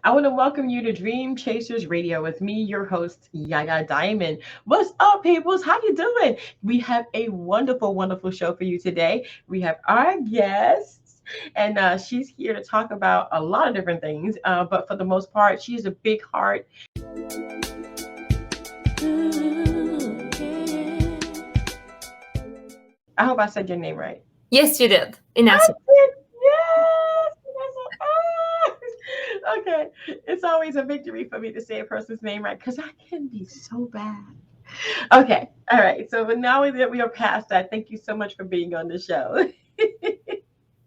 I want to welcome you to Dream Chasers Radio with me, your host, Yaya Diamond. What's up, peoples? How you doing? We have a wonderful, wonderful show for you today. We have our guest, and she's here to talk about a lot of different things. But for the most part, she has a big heart. I hope I said your name right. Yes, you did. I Inesa. did. Yes. Okay. It's always a victory for me to say a person's name right because I can be so bad. Okay. All right. So now that we are past that, thank you so much for being on the show.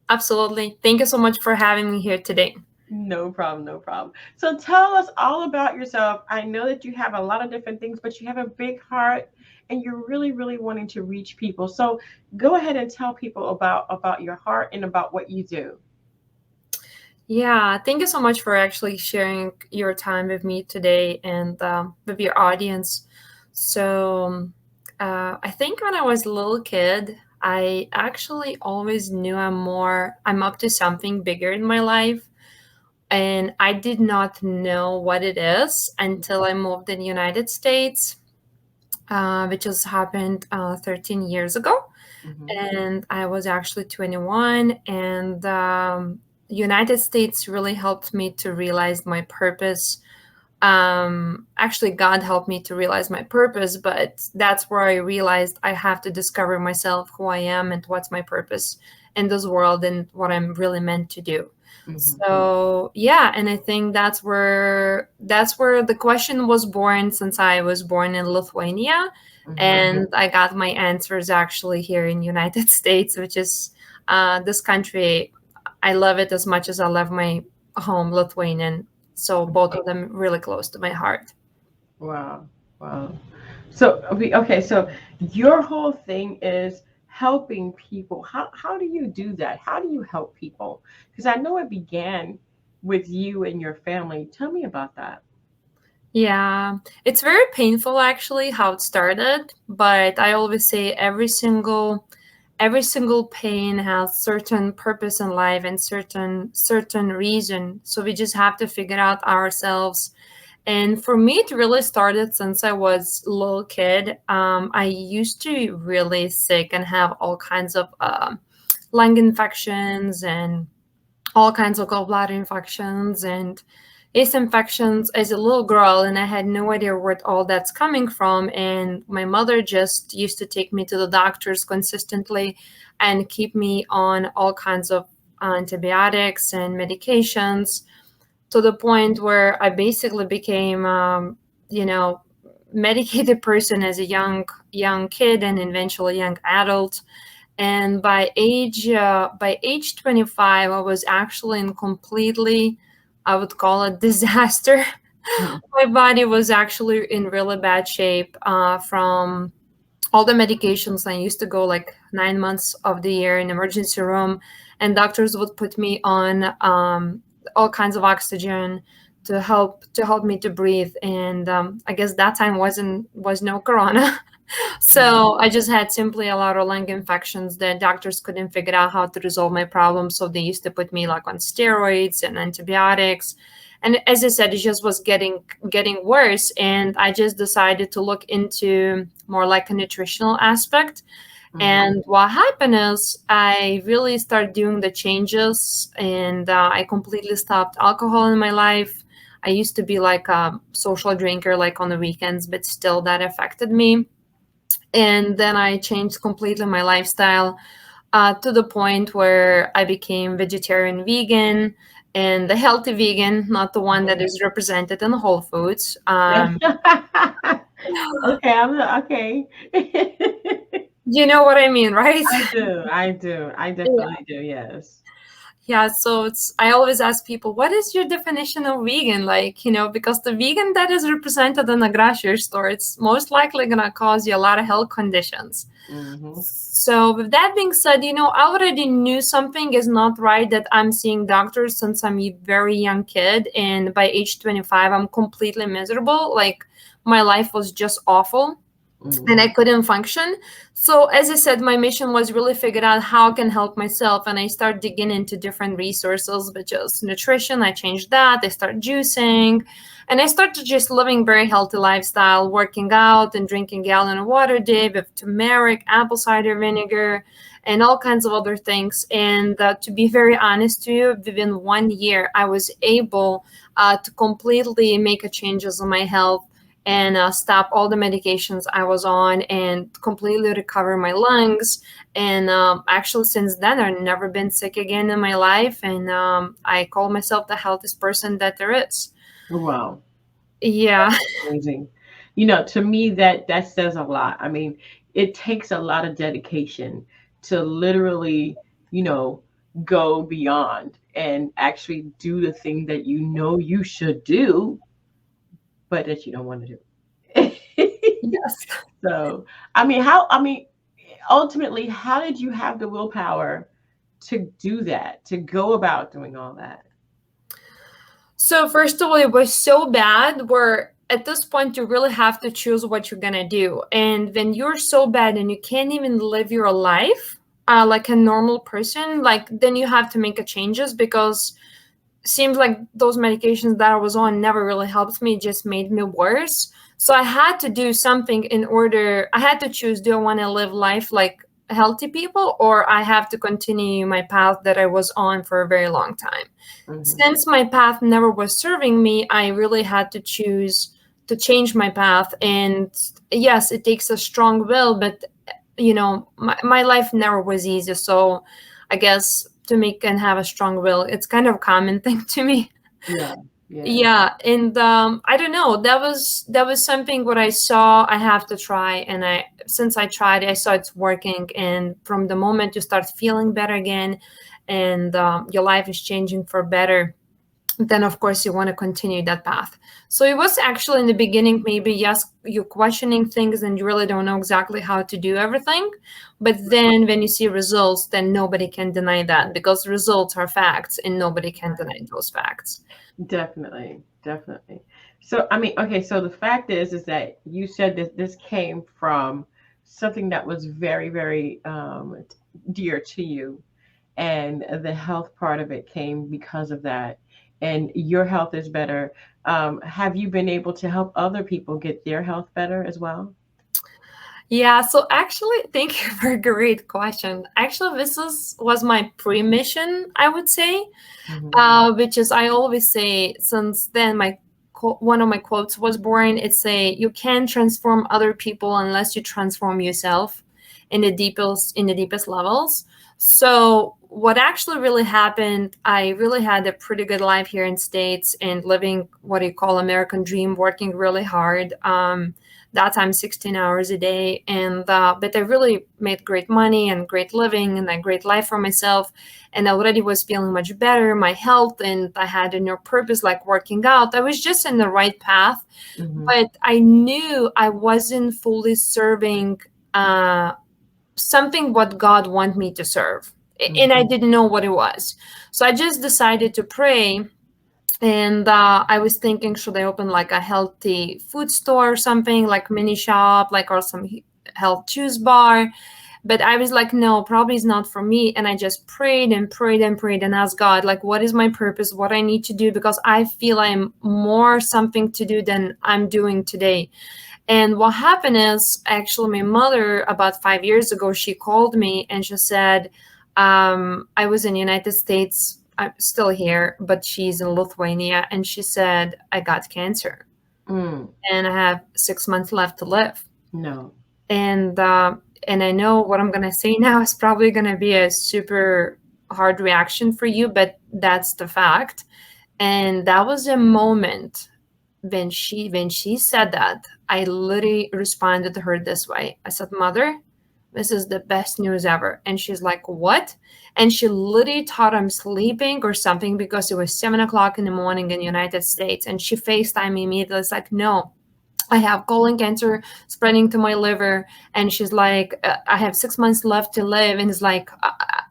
Absolutely. Thank you so much for having me here today. No problem. No problem. So tell us all about yourself. I know that you have a lot of different things, but you have a big heart and you're really, really wanting to reach people. So go ahead and tell people about your heart and about what you do. Yeah, thank you so much for actually sharing your time with me today and with your audience. So, I think when I was a little kid, I actually always knew I'm up to something bigger in my life. And I did not know what it is until I moved in the United States, which has happened 13 years ago. Mhm. And I was actually 21. And United States really helped me to realize my purpose. Actually, God helped me to realize my purpose, but that's where I realized I have to discover myself, who I am, and what's my purpose in this world and what I'm really meant to do. Mhm. So yeah, and I think that's where the question was born, since I was born in Lithuania, Mhm. and I got my answers actually here in United States, which is this country. I love it as much as I love my home, Lithuanian. So both of them really close to my heart. Wow. Wow. So okay, so your whole thing is helping people. How do you do that? How do you help people? Because I know it began with you and your family. Tell me about that. Yeah, it's very painful actually how it started, but I always say every single pain has certain purpose in life and certain reason. So we just have to figure out ourselves. And for me, it really started since I was a little kid. I used to be really sick and have all kinds of lung infections and all kinds of gallbladder infections and yeast infections as a little girl, and I had no idea where all that's coming from. And my mother just used to take me to the doctors consistently and keep me on all kinds of antibiotics and medications, to the point where I basically became, you know, medicated person as a young kid and eventually young adult. And by age 25, I was actually in completely, I would call it, disaster. Mhm. My body was actually in really bad shape from all the medications. I used to go like 9 months of the year in emergency room, and doctors would put me on all kinds of oxygen to help me to breathe. And I guess that time was no corona. So I just had simply a lot of lung infections that doctors couldn't figure out how to resolve my problem. So they used to put me like on steroids and antibiotics. And as I said, it just was getting worse. And I just decided to look into more like a nutritional aspect. Mhm. And what happened is I really started doing the changes, and I completely stopped alcohol in my life. I used to be like a social drinker, like on the weekends, but still that affected me. And then I changed completely my lifestyle to the point where I became vegetarian, vegan, and the healthy vegan, not the one that is represented in Whole Foods. Okay, okay. You know what I mean, right? I do. I do. I Yeah. definitely do. Yes. Yeah, so I always ask people, what is your definition of vegan? Like, because the vegan that is represented in a grocery store, it's most likely gonna cause you a lot of health conditions. Hmm. So with that being said, I already knew something is not right, that I'm seeing doctors since I'm a very young kid, and by age 25, I'm completely miserable. Like, my life was just awful. and I Mm-hmm. couldn't function. So as I said, my mission was really figure out how I can help myself, and I start digging into different resources, but just nutrition. I changed that. I start juicing, and I started just living very healthy lifestyle, working out and drinking gallon of water a day with turmeric, apple cider vinegar, and all kinds of other things. And to be very honest to you, within 1 year, I was able to completely make a changes in my health and stop all the medications I was on and completely recover my lungs. And actually, since then, I've never been sick again in my life. And I call myself the healthiest person that there is. Wow. Yeah. Amazing. You know, to me that says a lot. I mean, it takes a lot of dedication to literally, you know, go beyond and actually do the thing that you know you should do, but that you don't want to do. Yes. So, I mean, ultimately, how did you have the willpower to do that, to go about doing all that? So, first of all, it was so bad where at this point you really have to choose what you're gonna do. And when you're so bad and you can't even live your life like a normal person, like then you have to make a changes because seems like those medications that I was on never really helped me, just made me worse. So I had to do something in order, I had to choose, do I want to live life like healthy people, or I have to continue my path that I was on for a very long time. Hmm. Since my path never was serving me, I really had to choose to change my path. And yes, it takes a strong will, but my life never was easy. So I guess to make and have a strong will, it's kind of a common thing to me. Yeah, yeah, Yeah, and I don't know. That was something what I saw. I have to try, and I since I tried, I saw it's working. And from the moment you start feeling better again, and your life is changing for better, then of course you want to continue that path. So it was actually in the beginning, maybe yes, you're questioning things and you really don't know exactly how to do everything. But then when you see results, then nobody can deny that because results are facts and nobody can deny those facts. definitely, definitely. So, I mean, okay, so the fact is that you said that this came from something that was very, very dear to you, and the health part of it came because of that, and your health is better. Have you been able to help other people get their health better as well? Yeah, so actually, thank you for a great question. Actually, was my pre-mission, I would say, Hmm. which is I always say since then one of my quotes was born. It's say you can't transform other people unless you transform yourself in the deepest levels. So what actually really happened, I really had a pretty good life here in States and living what you call American dream, working really hard. That time 16 hours a day, and but I really made great money and great living and a great life for myself, and I already was feeling much better, my health, and I had a new purpose like working out. I was just in the right path, Hmm. but I knew I wasn't fully serving uh, something what God wanted me to serve. And I Hmm. didn't know what it was. So I just decided to pray. And I was thinking, should I open like a healthy food store or something, like mini shop, like or some health juice bar? But I was like, no, probably it's not for me. And I just prayed and prayed and prayed and asked God, like, what is my purpose, what I need to do, because I feel I'm more something to do than I'm doing today. And what happened is actually my mother about 5 years ago, she called me and she said, I was in the United States. I'm still here, but she's in Lithuania. And she said, I got cancer Mm. and I have 6 months left to live. No. And and I know what I'm gonna say now is probably gonna be a super hard reaction for you, but that's the fact. And that was a moment when she said that, I literally responded to her this way. I said, Mother, this is the best news ever. And she's like, what? And she literally thought I'm sleeping or something because it was 7 o'clock in the morning in the United States. And she FaceTimed me immediately. It's like, no, I have colon cancer spreading to my liver. And she's like, I have 6 months left to live. And it's like,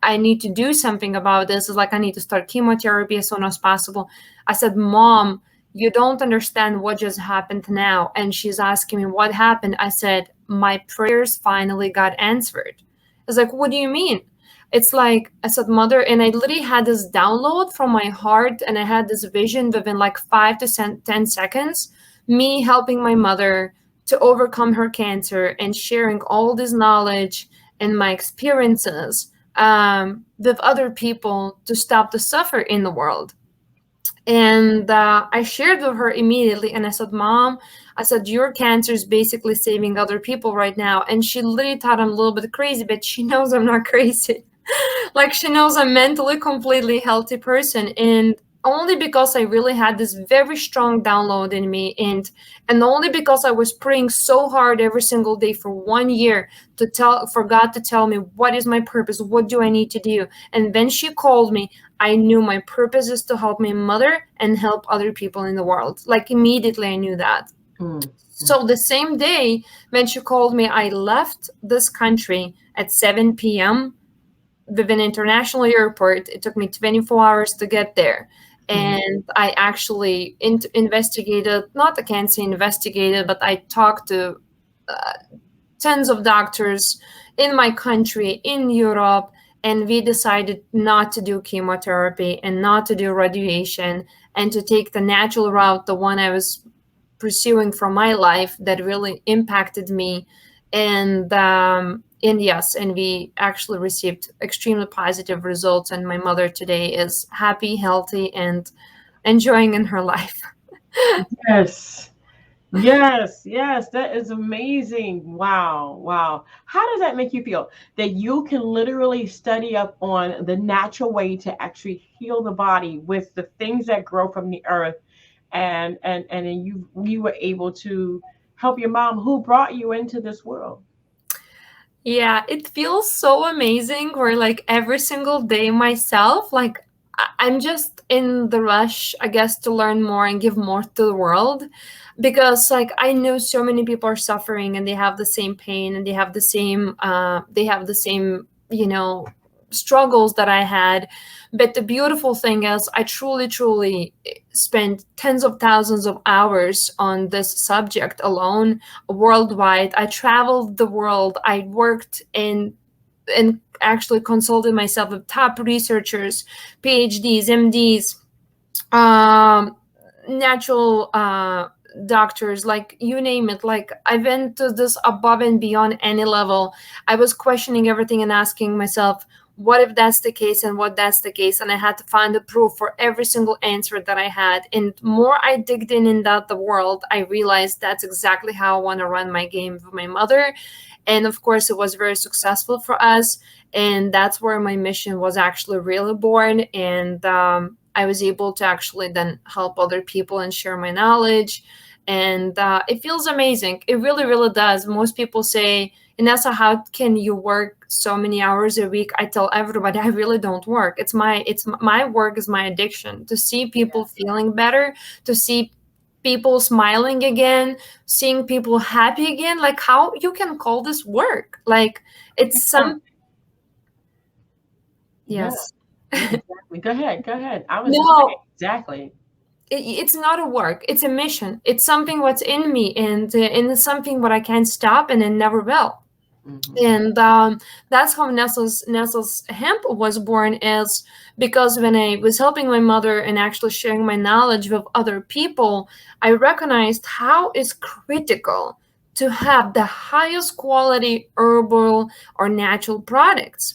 I need to do something about this. It's like, I need to start chemotherapy as soon as possible. I said, Mom, you don't understand what just happened now. And she's asking me what happened. I said, my prayers finally got answered. I was like, what do you mean? It's like, I said, mother, and I literally had this download from my heart, and I had this vision within like 5 to 10 seconds, me helping my mother to overcome her cancer and sharing all this knowledge and my experiences with other people to stop the suffer in the world. And I shared with her immediately, and I said, Mom, I said, your cancer is basically saving other people right now. And she literally thought I'm a little bit crazy, but she knows I'm not crazy. Like, she knows I'm mentally completely healthy person. And only because I really had this very strong download in me, and only because I was praying so hard every single day for 1 year to tell for God to tell me what is my purpose, what do I need to do. And when she called me, I knew my purpose is to help my mother and help other people in the world. Like, immediately I knew that. Mm. So the same day when she called me, I left this country at 7 p.m. with an international airport. It took me 24 hours to get there. Mm. And I actually investigated, not I can't say investigated, but I talked to uh, tons of doctors in my country, in Europe, and we decided not to do chemotherapy and not to do radiation and to take the natural route, the one I was pursuing from my life that really impacted me. And yes, and we actually received extremely positive results, and my mother today is happy, healthy, and enjoying in her life. Yes. Yes, yes, that is amazing. Wow, wow. How does that make you feel that you can literally study up on the natural way to actually heal the body with the things that grow from the earth, and then you were able to help your mom who brought you into this world. Yeah, it feels so amazing where like every single day myself, like I'm just in the rush, I guess, to learn more and give more to the world, because like I know so many people are suffering and they have the same pain and they have the same, struggles that I had. But the beautiful thing is I truly spent tens of thousands of hours on this subject alone, worldwide. I traveled the world. I worked and actually consulted myself with top researchers, PhDs, MDs, um, natural doctors, like you name it. Like, I went to this above and beyond any level. I was questioning everything and asking myself, what if that's the case and what that's the case, and I had to find the proof for every single answer that I had. And more I digged in that the world, I realized that's exactly how I want to run my game with my mother. And of course it was very successful for us, and that's where my mission was actually really born. And I was able to actually then help other people and share my knowledge. And it feels amazing. It really does. Most people say, Inesa, how can you work so many hours a week? I tell everybody, I really don't work. It's my work is my addiction. To see people Yes. feeling better, to see people smiling again, seeing people happy again. Like, how you can call this work? Like, it's Yeah. some Yeah. yes. Yeah, exactly. Go ahead. Go ahead. I was just saying No, exactly. it's not a work, it's a mission. It's something what's in me, and it's something what I can't stop and it never will. Hmm. And that's how Nesa's hemp was born, is because when I was helping my mother and actually sharing my knowledge with other people, I recognized how it's critical to have the highest quality herbal or natural products.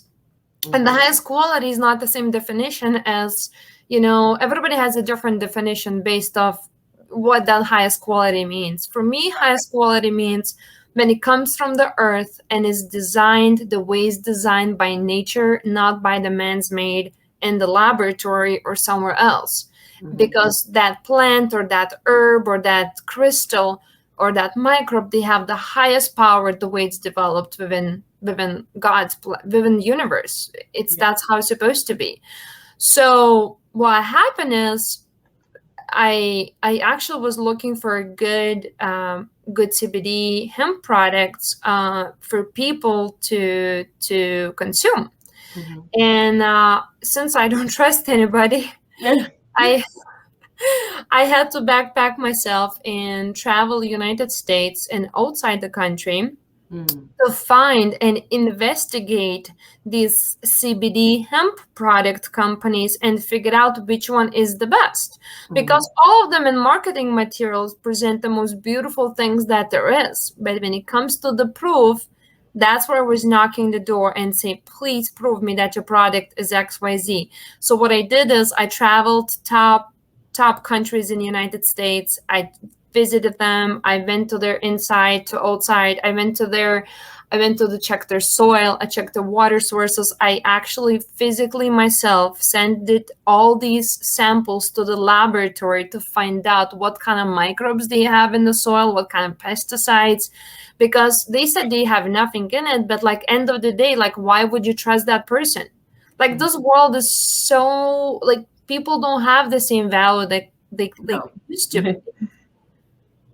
And the Hmm. highest quality is not the same definition as, everybody has a different definition based off what that highest quality means. For me, highest quality means when it comes from the earth and is designed the way it's designed by nature, not by the man's made in the laboratory or somewhere else. Hmm. Because that plant or that herb or that crystal or that microbe, they have the highest power the way it's developed within within the universe. It's Yeah. That's how it's supposed to be. So what happened is I actually was looking for a good CBD hemp products for people to consume. Hmm. And since I don't trust anybody, Yeah. I I had to backpack myself and travel United States and outside the country Mm. to find and investigate these CBD hemp product companies and figure out which one is the best. Mm. Because all of them in marketing materials present the most beautiful things that there is. But when it comes to the proof, that's where I was knocking the door and say, please prove me that your product is XYZ. So what I did is I traveled to top countries in the United States. I visited them. I went to their inside to outside. I went to check their soil. I checked the water sources. I actually physically myself sent it all these samples to the laboratory to find out what kind of microbes they have in the soil, what kind of pesticides, because they said they have nothing in it. But like end of the day, like why would you trust that person? Like Mm. this world is so like people don't have the same value that they No. used to,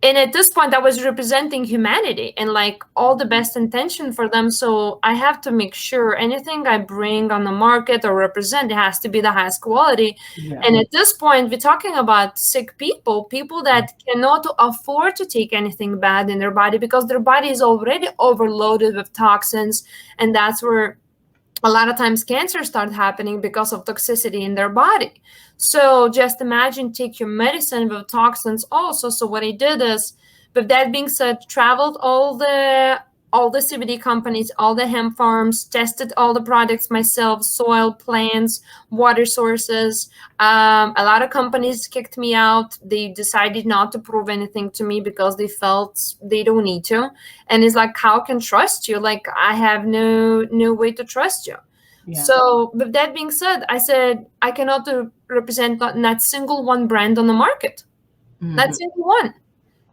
and at this point I was representing humanity and like all the best intention for them, so I have to make sure anything I bring on the market or represent, it has to be the highest quality. Yeah. And at this point we're talking about sick people that cannot afford to take anything bad in their body because their body is already overloaded with toxins, and that's where a lot of times cancer start happening because of toxicity in their body. So just imagine take your medicine with toxins also. So what I did is, with that being said, traveled all the CBD companies, all the hemp farms, tested all the products myself, soil, plants, water sources. A lot of companies kicked me out. They decided not to prove anything to me because they felt they don't need to. And it's like, how can trust you? Like I have no way to trust you. Yeah. So with that being said, I said I cannot represent not single one brand on the market, not Hmm. single one.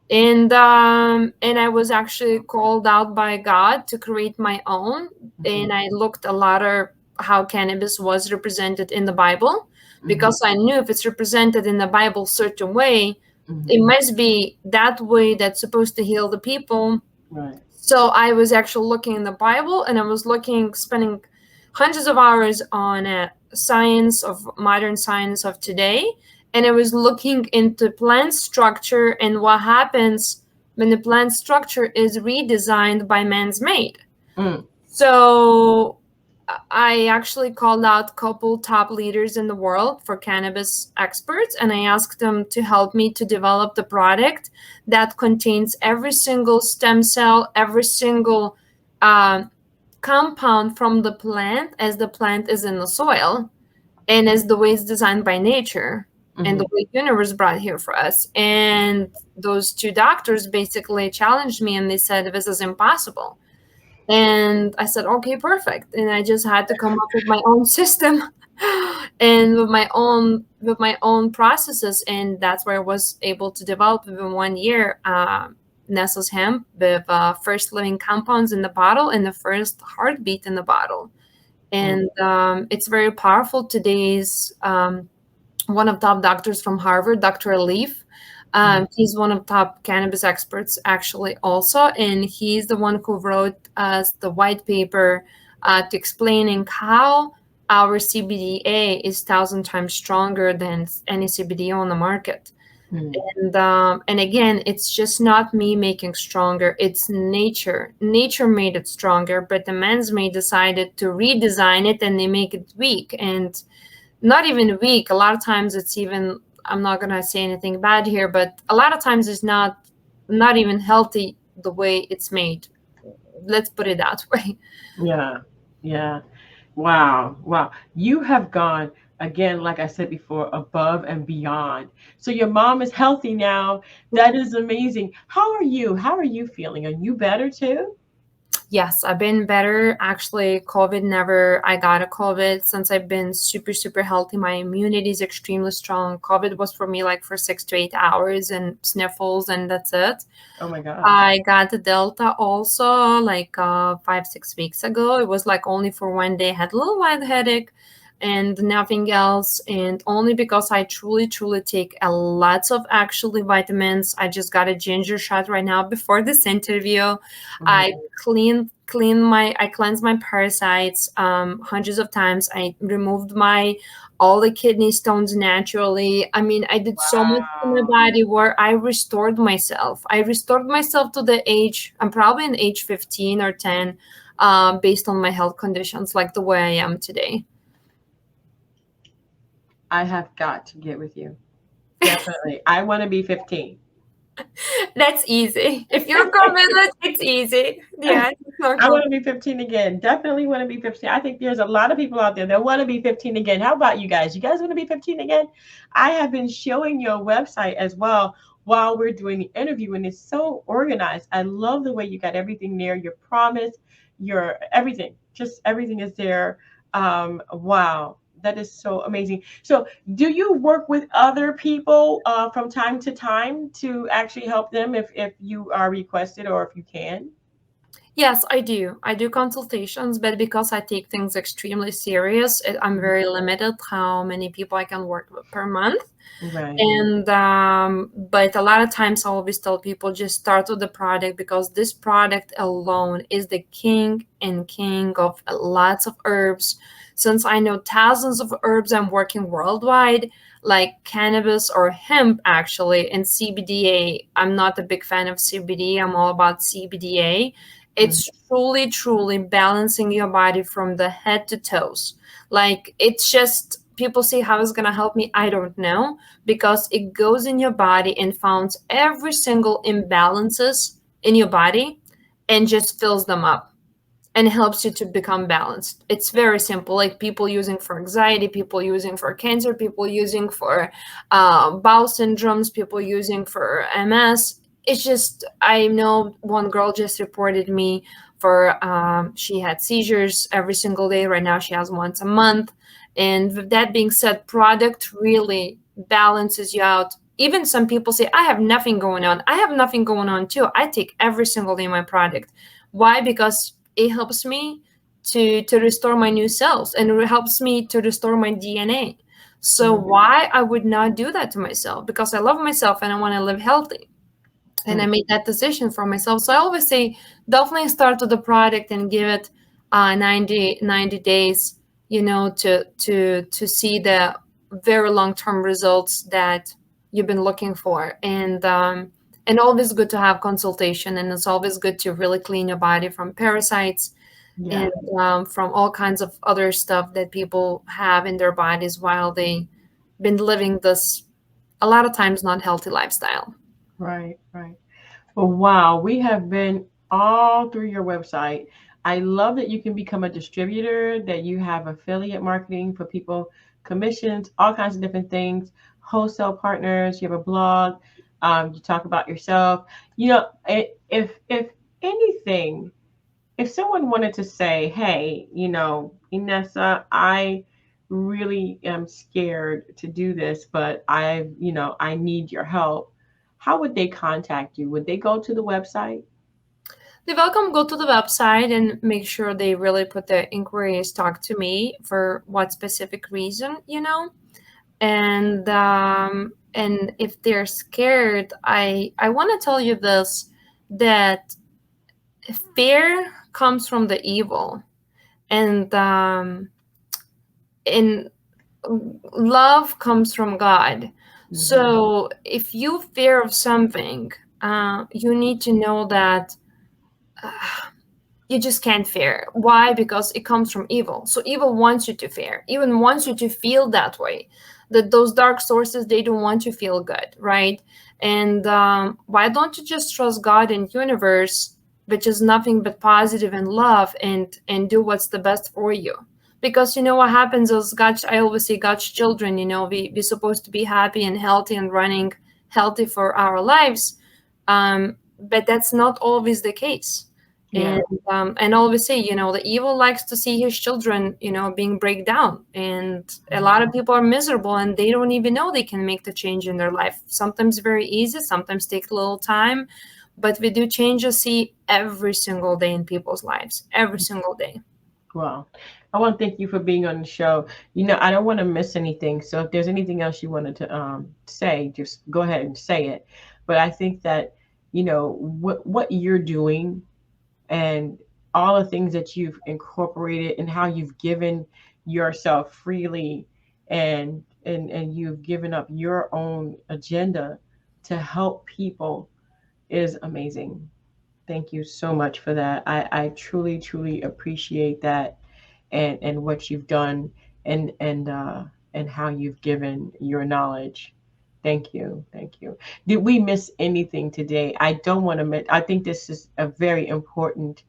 And I was actually called out by God to create my own. Hmm. And I looked a lot of how cannabis was represented in the Bible, Hmm. because I knew if it's represented in the Bible certain way, it Hmm. must be that way that's supposed to heal the people. Right. So I was actually looking in the Bible, and I was looking, spending hundreds of hours on science of modern science of today, and I was looking into plant structure and what happens when the plant structure is redesigned by man's made. Mm. So I actually called out a couple top leaders in the world for cannabis experts, and I asked them to help me to develop the product that contains every single stem cell, every single uh, compound from the plant as the plant is in the soil and as the way it's designed by nature and the Hmm. way universe brought here for us. And those two doctors basically challenged me and they said this is impossible. And I said, okay, perfect. And I just had to come up with my own system and with my own processes. And that's where I was able to develop within 1 year Nesa's hemp with first living compounds in the bottle and the first heartbeat in the bottle. Mm. And it's very powerful. Today's one of top doctors from Harvard, Dr. Leaf. Mm. He's one of top cannabis experts, actually, also, and he's the one who wrote us the white paper to explaining how our CBDA is 1,000 times stronger than any CBD on the market. Mm. And again, it's just not me making stronger. It's nature. Nature made it stronger, but the man's made decided to redesign it and they make it weak. And not even weak. A lot of times it's even, I'm not gonna say anything bad here, but a lot of times it's not even healthy the way it's made. Let's put it that way. Yeah. Yeah. Wow. Wow. You have gone again, like I said before, above and beyond. So your mom is healthy now. That is amazing. How are you? How are you feeling? Are you better too? Yes, I've been better. Actually, COVID never, I got a COVID since I've been super, super healthy. My immunity is extremely strong. COVID was for me like for 6 to 8 hours and sniffles, and that's it. Oh my gosh. I got the Delta also like 5, 6 weeks ago. It was like only for one day. I had a little light headache. and nothing else. And only because I truly, truly take a lots of actually vitamins. I just got a ginger shot right now before this interview. I Mhm. I cleanse my parasites hundreds of times. I removed my all the kidney stones naturally. I mean, I did so much to my Wow. body where I restored myself. I restored myself to the age, I'm probably in age 15 or 10, based on my health conditions, like the way I am today. I have got to get with you. Definitely. I want to be 15. That's easy. If you're committed, it's easy. Yeah, it's not I want to complicated. be 15 again. Definitely want to be 15. I think there's a lot of people out there that want to be 15 again. How about you guys? You guys want to be 15 again? I have been showing your website as well while we're doing the interview, and it's so organized. I love the way you got everything there, your promise, your everything. Just everything is there. Wow. That is so amazing. So, do you work with other people from time to time to actually help them if you are requested or if you can? Yes, I do. I do consultations, but because I take things extremely serious, I'm Mhm. very limited how many people I can work with per month. Right. And but a lot of times I always tell people just start with the product, because this product alone is the king of lots of herbs. Since I know thousands of herbs, I'm working worldwide, like cannabis or hemp actually, and CBDA. I'm not a big fan of CBD. I'm all about CBDA. Mhm. It's truly, truly balancing your body from the head to toes. Like, it's just, people say how it's gonna help me. I don't know, because it goes in your body and finds every single imbalances in your body and just fills them up and helps you to become balanced. It's very simple. Like, people using for anxiety, people using for cancer, people using for bowel syndromes, people using for MS. It's just, I know one girl just reported me for she had seizures every single day. Right now she has once a month. And with that being said, product really balances you out. Even some people say, I have nothing going on. I have nothing going on too. I take every single day my product. Why? Because it helps me to restore my new cells, and it helps me to restore my DNA. So Mhm. why I would not do that to myself? Because I love myself and I want to live healthy. And I Mhm. made that decision for myself. So I always say definitely start with the product and give it 90 days, to see the very long-term results that you've been looking for. And always good to have consultation, and it's always good to really clean your body from parasites and Yeah. from all kinds of other stuff that people have in their bodies while they been living this, a lot of times, not healthy lifestyle. Right. Right. Well, wow. We have been all through your website. I love that you can become a distributor, that you have affiliate marketing for people, commissions, all kinds of different things, wholesale partners. You have a blog. You talk about yourself. If anything, if someone wanted to say, hey, Inesa, I really am scared to do this, but I need your help, how would they contact you? Would they go to the website? They welcome go to the website and make sure they really put the inquiries talk to me for what specific reason, and if they're scared, I want to tell you this, that fear comes from the evil, and love comes from God. Hmm. So if you fear of something, you need to know that you just can't fear. Why? Because it comes from evil. So evil wants you to fear, even wants you to feel that way. That those dark sources, they don't want you to feel good, right? And why don't you just trust God and universe, which is nothing but positive and love, and do what's the best for you? Because you know what happens is God. I always say God's children. We're supposed to be happy and healthy and running healthy for our lives, but that's not always the case. Yeah. And always say, the evil likes to see his children, being break down. And a lot of people are miserable and they don't even know they can make the change in their life. Sometimes very easy, sometimes take a little time, but we do changes see every single day in people's lives, every single day. Wow. I want to thank you for being on the show. I don't want to miss anything. So if there's anything else you wanted to say, just go ahead and say it. But I think that, what you're doing and all the things that you've incorporated and how you've given yourself freely and you've given up your own agenda to help people is amazing. Thank you so much for that. I truly, truly appreciate that and what you've done and how you've given your knowledge. Thank you. Thank you. Did we miss anything today? I don't want to miss. I think this is a very important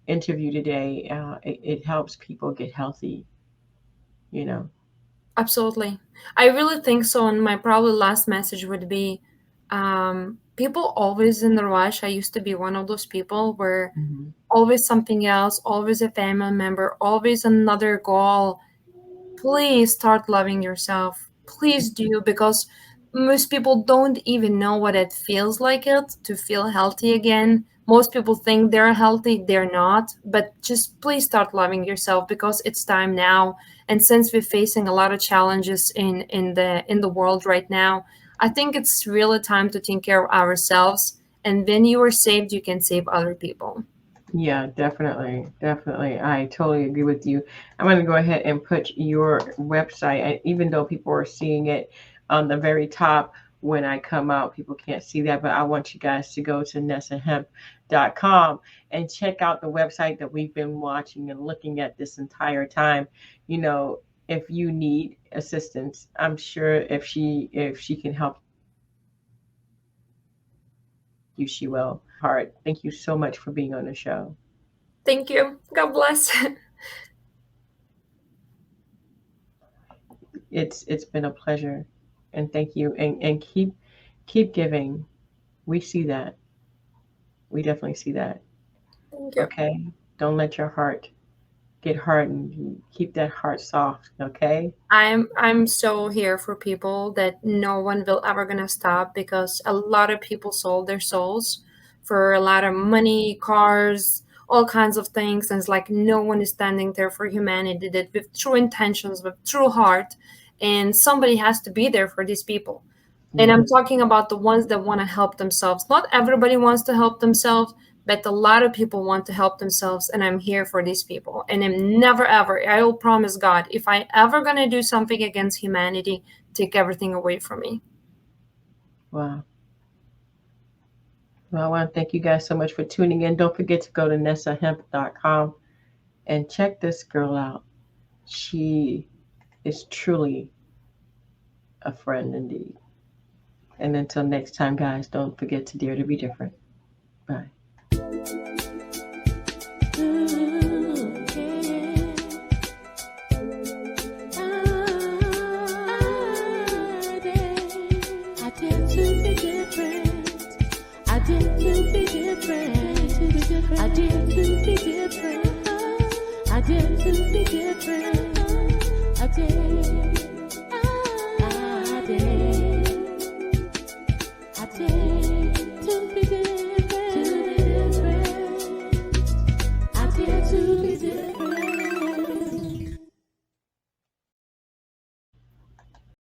interview today. It helps people get healthy, you know. Absolutely. I really think so. And my probably last message would be people always in the rush. I used to be one of those people where Mm-hmm. always something else, always a family member, always another goal. Please start loving yourself. Please do, because most people don't even know what it feels like it to feel healthy again. Most people think they're healthy, they're not. But just please start loving yourself, because it's time now. And since we're facing a lot of challenges in the world right now, I think it's really time to take care of ourselves. And when you are saved, you can save other people. Yeah, definitely. Definitely. I totally agree with you. I'm going to go ahead and put your website, and even though people are seeing it on the very top when I come out, people can't see that, but I want you guys to go to nesahemp.com and check out the website that we've been watching and looking at this entire time. You know, if you need assistance, I'm sure if she can help you, she will. From the bottom of my heart, thank you so much for being on the show. Thank you. God bless. It's been a pleasure, and thank you, and keep giving. We see that. We definitely see that. Thank you. Okay, don't let your heart get hardened. Keep that heart soft. Okay. I'm so here for people that no one will ever gonna stop, because a lot of people sold their souls for a lot of money, cars, all kinds of things, and it's like no one is standing there for humanity that with true intentions, with true heart, and somebody has to be there for these people. And Yeah. I'm talking about the ones that want to help themselves. Not everybody wants to help themselves, but a lot of people want to help themselves. And I'm here for these people. And I'm never, ever, I will promise God, if I ever going to do something against humanity, take everything away from me. Wow. Well, I want to thank you guys so much for tuning in. Don't forget to go to nesahemp.com and check this girl out. She is truly a friend indeed. And until next time, guys, don't forget to dare to be different. Bye. I dare to be different.